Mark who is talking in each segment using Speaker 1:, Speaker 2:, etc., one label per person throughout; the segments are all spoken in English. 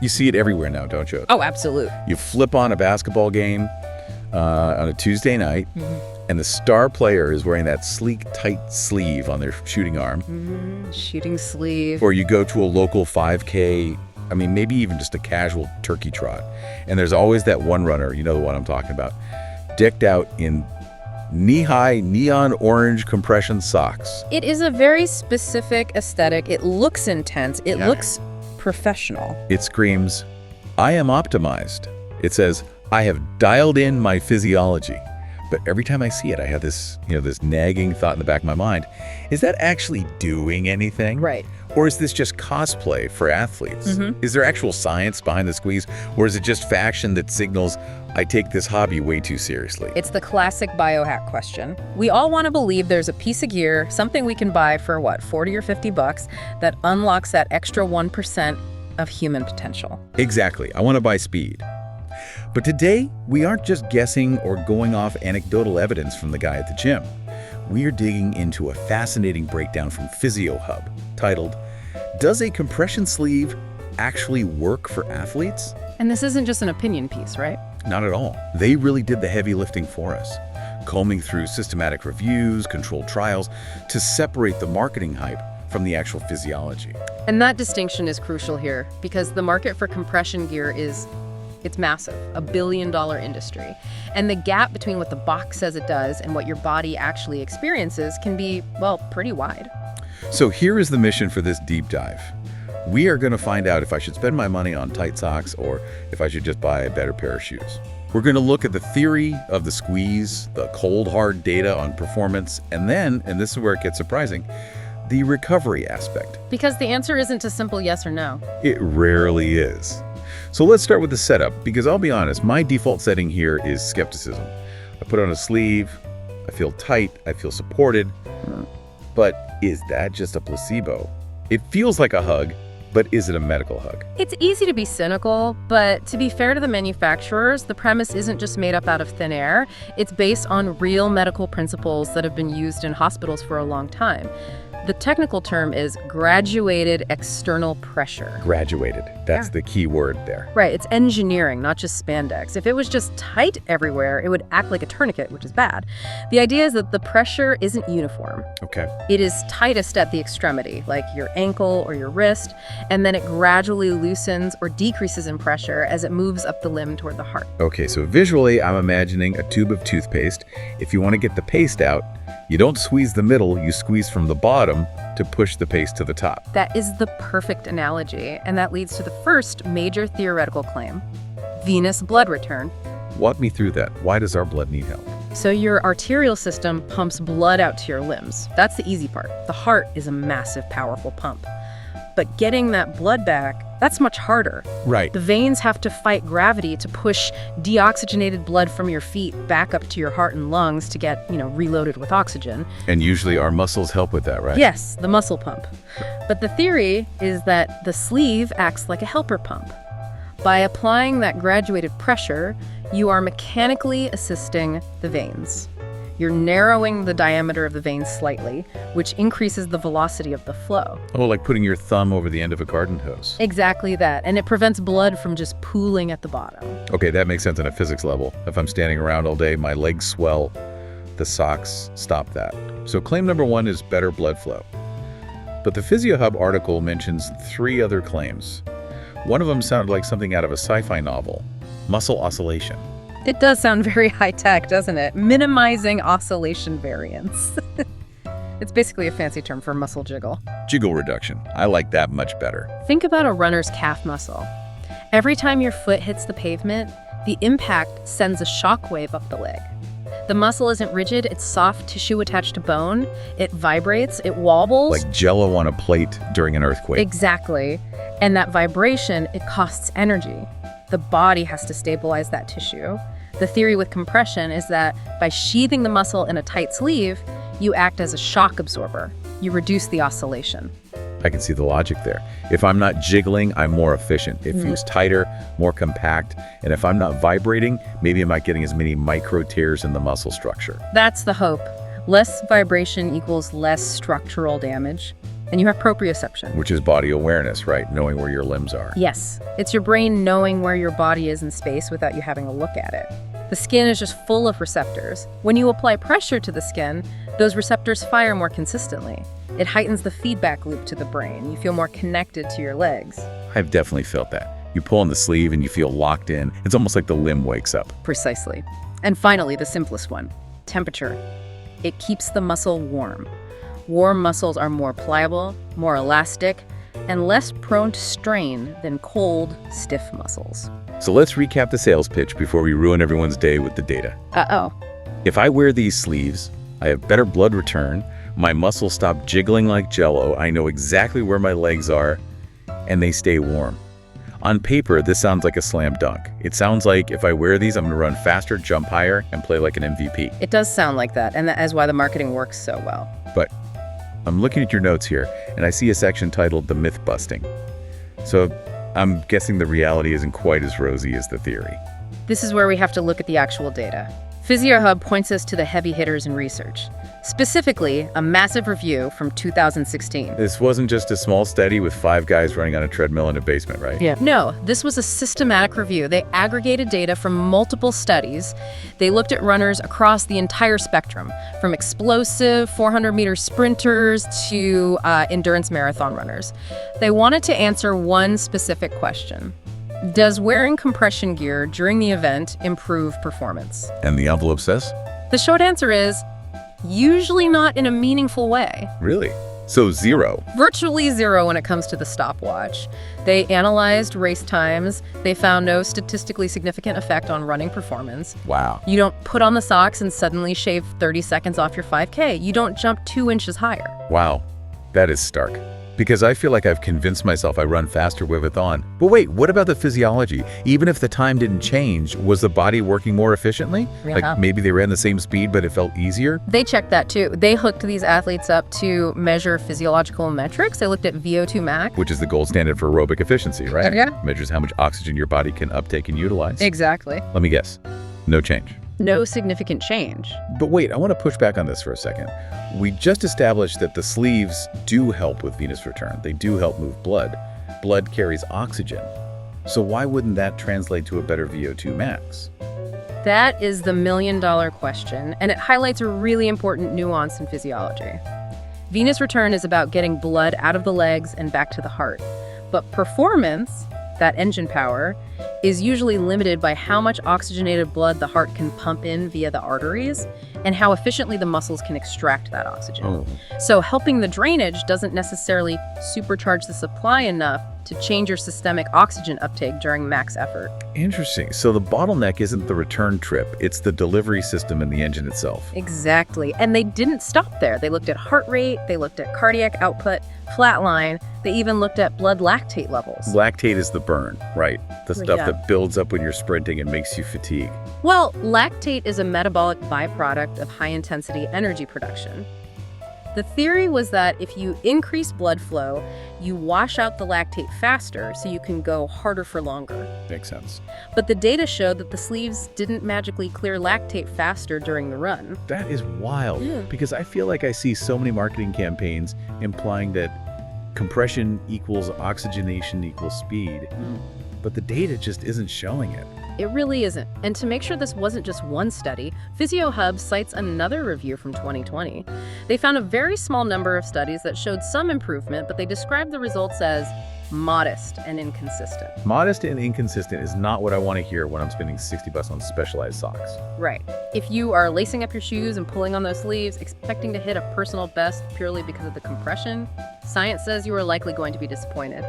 Speaker 1: You see it everywhere now, don't you?
Speaker 2: Oh, absolutely.
Speaker 1: You flip on a basketball game on a Tuesday night, and the star player is wearing that sleek, tight sleeve on their shooting arm.
Speaker 2: Shooting sleeve.
Speaker 1: Or you go to a local 5K, I mean, maybe even just a casual turkey trot, and there's always that one runner, you know the one I'm talking about, decked out in knee-high neon orange compression socks.
Speaker 2: It is a very specific aesthetic. It looks intense. It looks professional.
Speaker 1: It screams, I am optimized. It says, I have dialed in my physiology. But every time I see it, I have this, this nagging thought in the back of my mind. Is that actually doing anything?
Speaker 2: Right.
Speaker 1: Or is this just cosplay for athletes? Is there actual science behind the squeeze? Or is it just faction that signals, I take this hobby way too seriously?
Speaker 2: It's the classic biohack question. We all want to believe there's a piece of gear, something we can buy for what, 40 or 50 bucks, that unlocks that extra 1% of human potential.
Speaker 1: Exactly. I want to buy speed. But today, we aren't just guessing or going off anecdotal evidence from the guy at the gym. We are digging into a fascinating breakdown from Physio Hub, titled, Does a compression sleeve actually work for athletes?
Speaker 2: And this isn't just an opinion piece, right?
Speaker 1: Not at all. They really did the heavy lifting for us, combing through systematic reviews, controlled trials, to separate the marketing hype from the actual physiology.
Speaker 2: And that distinction is crucial here, because the market for compression gear it's massive, $1 billion industry. And the gap between what the box says it does and what your body actually experiences can be, well, pretty wide.
Speaker 1: So here is the mission for this deep dive. We are going to find out if I should spend my money on tight socks or if I should just buy a better pair of shoes. We're going to look at the theory of the squeeze, the cold, hard data on performance, and then, and this is where it gets surprising, the recovery aspect.
Speaker 2: Because the answer isn't a simple yes or no.
Speaker 1: It rarely is. So let's start with the setup, because I'll be honest, my default setting here is skepticism. I put on a sleeve, I feel tight, I feel supported, but is that just a placebo? It feels like a hug, but is it a medical hug?
Speaker 2: It's easy to be cynical, but to be fair to the manufacturers, the premise isn't just made up out of thin air. It's based on real medical principles that have been used in hospitals for a long time. The technical term is graduated external pressure.
Speaker 1: Graduated. That's the key word there.
Speaker 2: Right, it's engineering, not just spandex. If it was just tight everywhere, it would act like a tourniquet, which is bad. The idea is that the pressure isn't uniform.
Speaker 1: Okay.
Speaker 2: It is tightest at the extremity, like your ankle or your wrist, and then it gradually loosens or decreases in pressure as it moves up the limb toward the heart.
Speaker 1: Okay, so visually, I'm imagining a tube of toothpaste. If you want to get the paste out, you don't squeeze the middle, you squeeze from the bottom to push the paste to the top.
Speaker 2: That is the perfect analogy, and that leads to the first major theoretical claim: venous blood return.
Speaker 1: Walk me through that. Why does our blood need help?
Speaker 2: So your arterial system pumps blood out to your limbs. That's the easy part. The heart is a massive, powerful pump. But getting that blood back, that's much harder.
Speaker 1: Right.
Speaker 2: The veins have to fight gravity to push deoxygenated blood from your feet back up to your heart and lungs to get, reloaded with oxygen.
Speaker 1: And usually our muscles help with that, right?
Speaker 2: Yes, the muscle pump. But the theory is that the sleeve acts like a helper pump. By applying that graduated pressure, you are mechanically assisting the veins. You're narrowing the diameter of the veins slightly, which increases the velocity of the flow.
Speaker 1: Oh, like putting your thumb over the end of a garden hose.
Speaker 2: Exactly that. And it prevents blood from just pooling at the bottom.
Speaker 1: Okay, that makes sense on a physics level. If I'm standing around all day, my legs swell, the socks stop that. So claim number one is better blood flow. But the Physio Hub article mentions 3 other claims. One of them sounded like something out of a sci-fi novel: muscle oscillation.
Speaker 2: It does sound very high-tech, doesn't it? Minimizing oscillation variance. It's basically a fancy term for muscle jiggle.
Speaker 1: Jiggle reduction. I like that much better.
Speaker 2: Think about a runner's calf muscle. Every time your foot hits the pavement, the impact sends a shock wave up the leg. The muscle isn't rigid, it's soft tissue attached to bone. It vibrates, it wobbles.
Speaker 1: Like jello on a plate during an earthquake.
Speaker 2: Exactly. And that vibration, it costs energy. The body has to stabilize that tissue. The theory with compression is that by sheathing the muscle in a tight sleeve, you act as a shock absorber. You reduce the oscillation.
Speaker 1: I can see the logic there. If I'm not jiggling, I'm more efficient. It feels tighter, more compact, and if I'm not vibrating, maybe I'm not getting as many micro tears in the muscle structure.
Speaker 2: That's the hope. Less vibration equals less structural damage. And you have proprioception.
Speaker 1: Which is body awareness, right? Knowing where your limbs are.
Speaker 2: Yes, it's your brain knowing where your body is in space without you having to look at it. The skin is just full of receptors. When you apply pressure to the skin, those receptors fire more consistently. It heightens the feedback loop to the brain. You feel more connected to your legs.
Speaker 1: I've definitely felt that. You pull on the sleeve and you feel locked in. It's almost like the limb wakes up.
Speaker 2: Precisely. And finally, the simplest one, temperature. It keeps the muscle warm. Warm muscles are more pliable, more elastic, and less prone to strain than cold, stiff muscles.
Speaker 1: So let's recap the sales pitch before we ruin everyone's day with the data.
Speaker 2: Uh-oh.
Speaker 1: If I wear these sleeves, I have better blood return, my muscles stop jiggling like jello, I know exactly where my legs are, and they stay warm. On paper, this sounds like a slam dunk. It sounds like if I wear these, I'm going to run faster, jump higher, and play like an MVP.
Speaker 2: It does sound like that, and that is why the marketing works so well.
Speaker 1: But I'm looking at your notes here, and I see a section titled The Myth Busting. So I'm guessing the reality isn't quite as rosy as the theory.
Speaker 2: This is where we have to look at the actual data. Physio Hub points us to the heavy hitters in research. Specifically, a massive review from 2016.
Speaker 1: This wasn't just a small study with 5 guys running on a treadmill in a basement, right?
Speaker 2: Yeah. No, this was a systematic review. They aggregated data from multiple studies. They looked at runners across the entire spectrum, from explosive 400-meter sprinters to endurance marathon runners. They wanted to answer one specific question. Does wearing compression gear during the event improve performance?
Speaker 1: And the envelope says?
Speaker 2: The short answer is usually not in a meaningful way.
Speaker 1: Really? So 0.
Speaker 2: Virtually 0 when it comes to the stopwatch. They analyzed race times. They found no statistically significant effect on running performance.
Speaker 1: Wow.
Speaker 2: You don't put on the socks and suddenly shave 30 seconds off your 5K. You don't jump 2 inches higher.
Speaker 1: Wow. That is stark. Because I feel like I've convinced myself I run faster with it on. But wait, what about the physiology? Even if the time didn't change, was the body working more efficiently?
Speaker 2: Yeah.
Speaker 1: Like maybe they ran the same speed, but it felt easier?
Speaker 2: They checked that too. They hooked these athletes up to measure physiological metrics. They looked at VO2 max.
Speaker 1: Which is the gold standard for aerobic efficiency, right?
Speaker 2: Yeah.
Speaker 1: Measures how much oxygen your body can uptake and utilize.
Speaker 2: Exactly.
Speaker 1: Let me guess. No change.
Speaker 2: No significant change.
Speaker 1: But wait, I want to push back on this for a second. We just established that the sleeves do help with venous return. They do help move blood. Blood carries oxygen. So why wouldn't that translate to a better VO2 max?
Speaker 2: That is the million-dollar question, and it highlights a really important nuance in physiology. Venous return is about getting blood out of the legs and back to the heart. But performance, that engine power, is usually limited by how much oxygenated blood the heart can pump in via the arteries and how efficiently the muscles can extract that oxygen.
Speaker 1: Oh.
Speaker 2: So helping the drainage doesn't necessarily supercharge the supply enough to change your systemic oxygen uptake during max effort.
Speaker 1: Interesting. So the bottleneck isn't the return trip, it's the delivery system and the engine itself.
Speaker 2: Exactly. And they didn't stop there. They looked at heart rate, they looked at cardiac output, flatline, they even looked at blood lactate levels.
Speaker 1: Lactate is the burn, right? The stuff
Speaker 2: Yeah.
Speaker 1: that builds up when you're sprinting and makes you fatigue.
Speaker 2: Well, lactate is a metabolic byproduct of high-intensity energy production. The theory was that if you increase blood flow, you wash out the lactate faster so you can go harder for longer.
Speaker 1: Makes sense.
Speaker 2: But the data showed that the sleeves didn't magically clear lactate faster during the run.
Speaker 1: That is wild,
Speaker 2: Yeah.
Speaker 1: because I feel like I see so many marketing campaigns implying that compression equals oxygenation equals speed, but the data just isn't showing it.
Speaker 2: It really isn't. And to make sure this wasn't just one study, Physio Hub cites another review from 2020. They found a very small number of studies that showed some improvement, but they described the results as modest and inconsistent.
Speaker 1: Modest and inconsistent is not what I want to hear when I'm spending $60 on specialized socks.
Speaker 2: Right. If you are lacing up your shoes and pulling on those sleeves, expecting to hit a personal best purely because of the compression, science says you are likely going to be disappointed.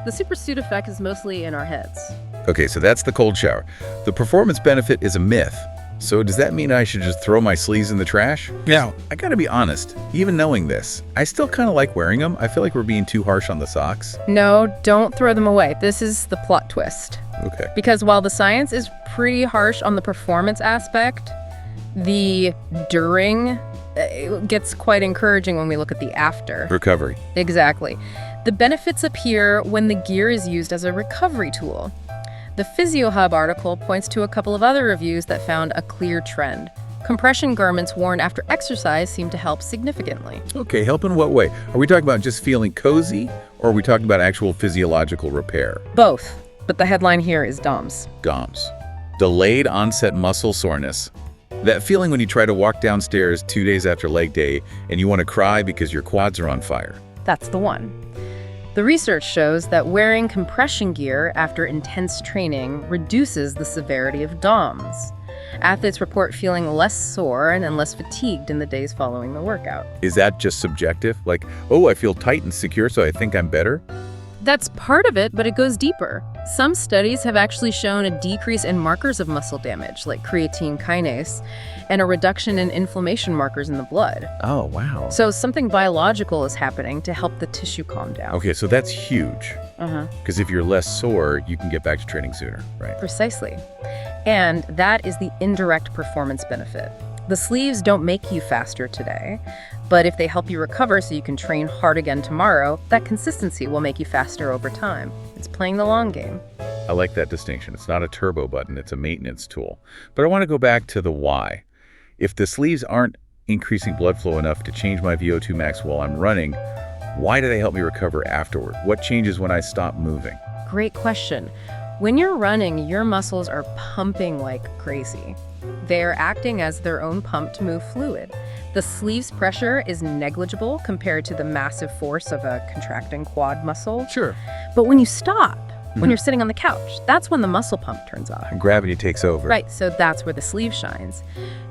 Speaker 2: The supersuit effect is mostly in our heads.
Speaker 1: Okay, so that's the cold shower. The performance benefit is a myth. So does that mean I should just throw my sleeves in the trash?
Speaker 3: Yeah.
Speaker 1: I gotta be honest, even knowing this, I still kind of like wearing them. I feel like we're being too harsh on the socks.
Speaker 2: No, don't throw them away. This is the plot twist.
Speaker 1: Okay.
Speaker 2: Because while the science is pretty harsh on the performance aspect, the during it gets quite encouraging when we look at the after.
Speaker 1: Recovery.
Speaker 2: Exactly. The benefits appear when the gear is used as a recovery tool. The Physio Hub article points to a couple of other reviews that found a clear trend. Compression garments worn after exercise seem to help significantly.
Speaker 1: Okay, help in what way? Are we talking about just feeling cozy, or are we talking about actual physiological repair?
Speaker 2: Both, but the headline here is DOMS.
Speaker 1: GOMS. Delayed onset muscle soreness. That feeling when you try to walk downstairs 2 days after leg day and you want to cry because your quads are on fire.
Speaker 2: That's the one. The research shows that wearing compression gear after intense training reduces the severity of DOMS. Athletes report feeling less sore and less fatigued in the days following the workout.
Speaker 1: Is that just subjective? Like, oh, I feel tight and secure, so I think I'm better?
Speaker 2: That's part of it, but it goes deeper. Some studies have actually shown a decrease in markers of muscle damage, like creatine kinase, and a reduction in inflammation markers in the blood.
Speaker 1: Oh, wow.
Speaker 2: So something biological is happening to help the tissue calm down.
Speaker 1: Okay, so that's huge.
Speaker 2: Uh-huh.
Speaker 1: Because if you're less sore, you can get back to training sooner, right?
Speaker 2: Precisely. And that is the indirect performance benefit. The sleeves don't make you faster today, but if they help you recover so you can train hard again tomorrow, that consistency will make you faster over time. It's playing the long game.
Speaker 1: I like that distinction. It's not a turbo button, it's a maintenance tool. But I want to go back to the why. If the sleeves aren't increasing blood flow enough to change my VO2 max while I'm running, why do they help me recover afterward? What changes when I stop moving?
Speaker 2: Great question. When you're running, your muscles are pumping like crazy. They're acting as their own pump to move fluid. The sleeves pressure is negligible compared to the massive force of a contracting quad muscle.
Speaker 1: Sure.
Speaker 2: But when you stop, when you're sitting on the couch, that's when the muscle pump turns off.
Speaker 1: And gravity takes over.
Speaker 2: Right, so that's where the sleeve shines.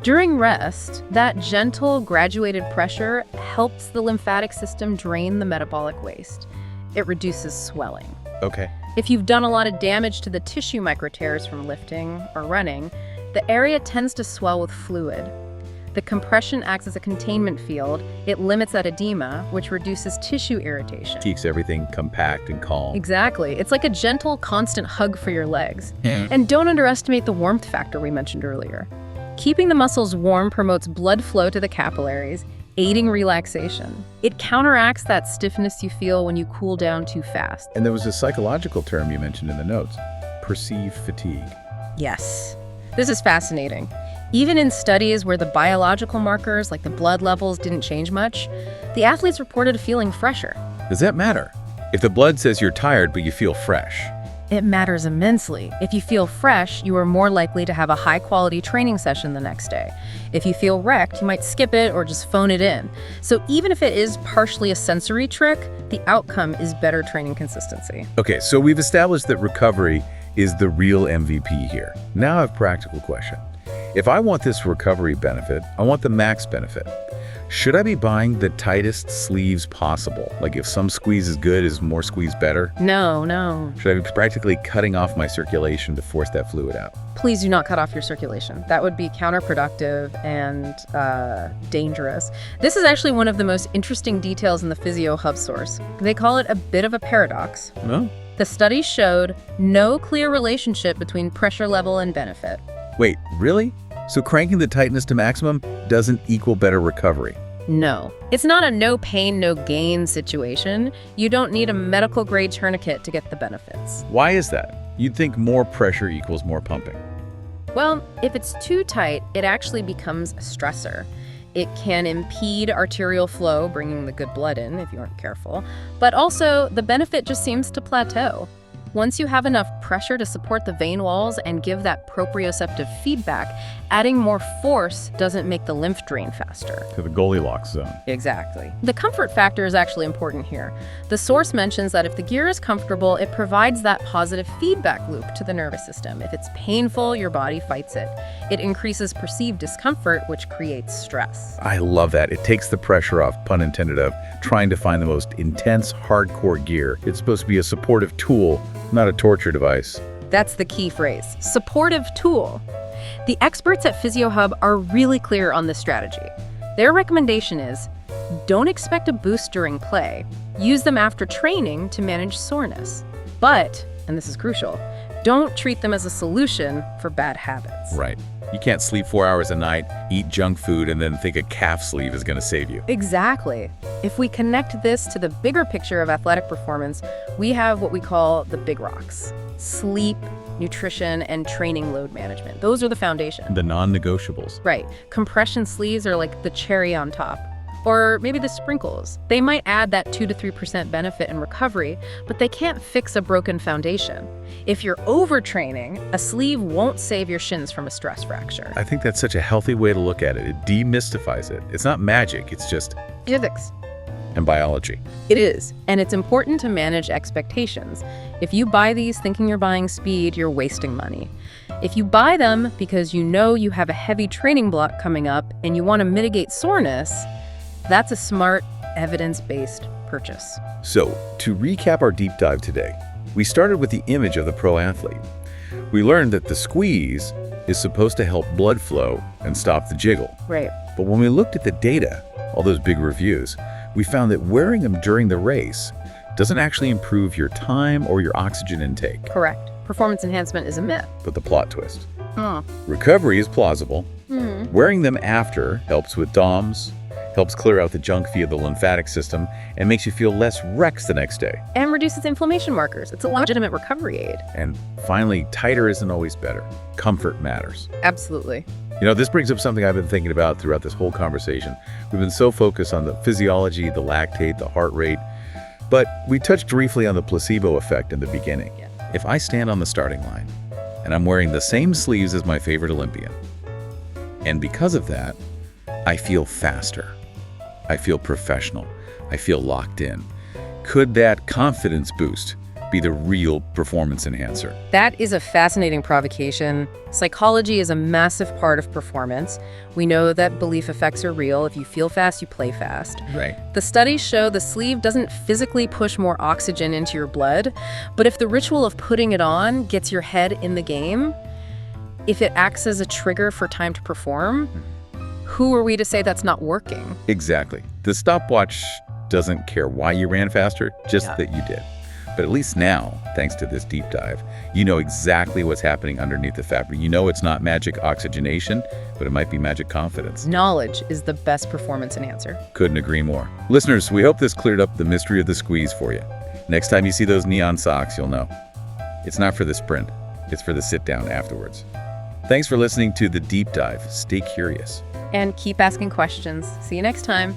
Speaker 2: During rest, that gentle, graduated pressure helps the lymphatic system drain the metabolic waste. It reduces swelling.
Speaker 1: Okay.
Speaker 2: If you've done a lot of damage to the tissue microtears from lifting or running, the area tends to swell with fluid. The compression acts as a containment field. It limits that edema, which reduces tissue irritation.
Speaker 1: Keeps everything compact and calm.
Speaker 2: Exactly. It's like a gentle, constant hug for your legs.
Speaker 1: Yeah.
Speaker 2: And don't underestimate the warmth factor we mentioned earlier. Keeping the muscles warm promotes blood flow to the capillaries, aiding relaxation. It counteracts that stiffness you feel when you cool down too fast.
Speaker 1: And there was a psychological term you mentioned in the notes, perceived fatigue.
Speaker 2: Yes. This is fascinating. Even in studies where the biological markers, like the blood levels, didn't change much, the athletes reported feeling fresher.
Speaker 1: Does that matter? If the blood says you're tired but you feel fresh.
Speaker 2: It matters immensely. If you feel fresh, you are more likely to have a high-quality training session the next day. If you feel wrecked, you might skip it or just phone it in. So even if it is partially a sensory trick, the outcome is better training consistency.
Speaker 1: Okay, so we've established that recovery is the real MVP here. Now I have a practical question. If I want this recovery benefit, I want the max benefit. Should I be buying the tightest sleeves possible? Like if some squeeze is good, is more squeeze better?
Speaker 2: No.
Speaker 1: Should I be practically cutting off my circulation to force that fluid out?
Speaker 2: Please do not cut off your circulation. That would be counterproductive and dangerous. This is actually one of the most interesting details in the Physio Hub source. They call it a bit of a paradox.
Speaker 1: No?
Speaker 2: The study showed no clear relationship between pressure level and benefit.
Speaker 1: Wait, really? So cranking the tightness to maximum doesn't equal better recovery?
Speaker 2: No. It's not a no pain, no gain situation. You don't need a medical grade tourniquet to get the benefits.
Speaker 1: Why is that? You'd think more pressure equals more pumping.
Speaker 2: Well, if it's too tight, it actually becomes a stressor. It can impede arterial flow, bringing the good blood in if you aren't careful. But also, the benefit just seems to plateau. Once you have enough pressure to support the vein walls and give that proprioceptive feedback, adding more force doesn't make the lymph drain faster.
Speaker 1: To the Goldilocks zone.
Speaker 2: Exactly. The comfort factor is actually important here. The source mentions that if the gear is comfortable, it provides that positive feedback loop to the nervous system. If it's painful, your body fights it. It increases perceived discomfort, which creates stress.
Speaker 1: I love that. It takes the pressure off, pun intended, of trying to find the most intense, hardcore gear. It's supposed to be a supportive tool, not a torture device.
Speaker 2: That's the key phrase, supportive tool. The experts at Physio Hub are really clear on this strategy. Their recommendation is, don't expect a boost during play. Use them after training to manage soreness. But, and this is crucial, don't treat them as a solution for bad habits.
Speaker 1: Right. You can't sleep 4 hours a night, eat junk food, and then think a calf sleeve is going to save you.
Speaker 2: Exactly. If we connect this to the bigger picture of athletic performance, we have what we call the big rocks: sleep, nutrition, and training load management. Those are the foundation.
Speaker 1: The non-negotiables.
Speaker 2: Right. Compression sleeves are like the cherry on top. Or maybe the sprinkles. They might add that 2 to 3% benefit in recovery, but they can't fix a broken foundation. If you're overtraining, a sleeve won't save your shins from a stress fracture.
Speaker 1: I think that's such a healthy way to look at it. It demystifies it. It's not magic, it's just
Speaker 2: Physics.
Speaker 1: and biology.
Speaker 2: It is, and it's important to manage expectations. If you buy these thinking you're buying speed, you're wasting money. If you buy them because you know you have a heavy training block coming up and you want to mitigate soreness, that's a smart, evidence-based purchase.
Speaker 1: So, to recap our deep dive today, we started with the image of the pro athlete. We learned that the squeeze is supposed to help blood flow and stop the jiggle.
Speaker 2: Right.
Speaker 1: But when we looked at the data, all those big reviews, we found that wearing them during the race doesn't actually improve your time or your oxygen intake.
Speaker 2: Correct. Performance enhancement is a myth.
Speaker 1: But the plot twist. Recovery is plausible. Wearing them after helps with DOMS, helps clear out the junk via the lymphatic system, and makes you feel less wrecks the next day.
Speaker 2: And reduces inflammation markers. It's a legitimate recovery aid.
Speaker 1: And finally, tighter isn't always better. Comfort matters.
Speaker 2: Absolutely.
Speaker 1: You know, this brings up something I've been thinking about throughout this whole conversation. We've been so focused on the physiology, the lactate, the heart rate, but we touched briefly on the placebo effect in the beginning.
Speaker 2: Yeah.
Speaker 1: If I stand on the starting line and I'm wearing the same sleeves as my favorite Olympian, and because of that, I feel faster, I feel professional, I feel locked in, could that confidence boost be the real performance enhancer?
Speaker 2: That is a fascinating provocation. Psychology is a massive part of performance. We know that belief effects are real. If you feel fast, you play fast.
Speaker 1: Right.
Speaker 2: The studies show the sleeve doesn't physically push more oxygen into your blood, but if the ritual of putting it on gets your head in the game, if it acts as a trigger for time to perform, who are we to say that's not working?
Speaker 1: Exactly. The stopwatch doesn't care why you ran faster, just that you did. But at least now, thanks to this deep dive, you know exactly what's happening underneath the fabric. You know it's not magic oxygenation, but it might be magic confidence.
Speaker 2: Knowledge is the best performance enhancer.
Speaker 1: Couldn't agree more. Listeners, we hope this cleared up the mystery of the squeeze for you. Next time you see those neon socks, you'll know. It's not for the sprint, it's for the sit down afterwards. Thanks for listening to The Deep Dive. Stay curious.
Speaker 2: And keep asking questions. See you next time.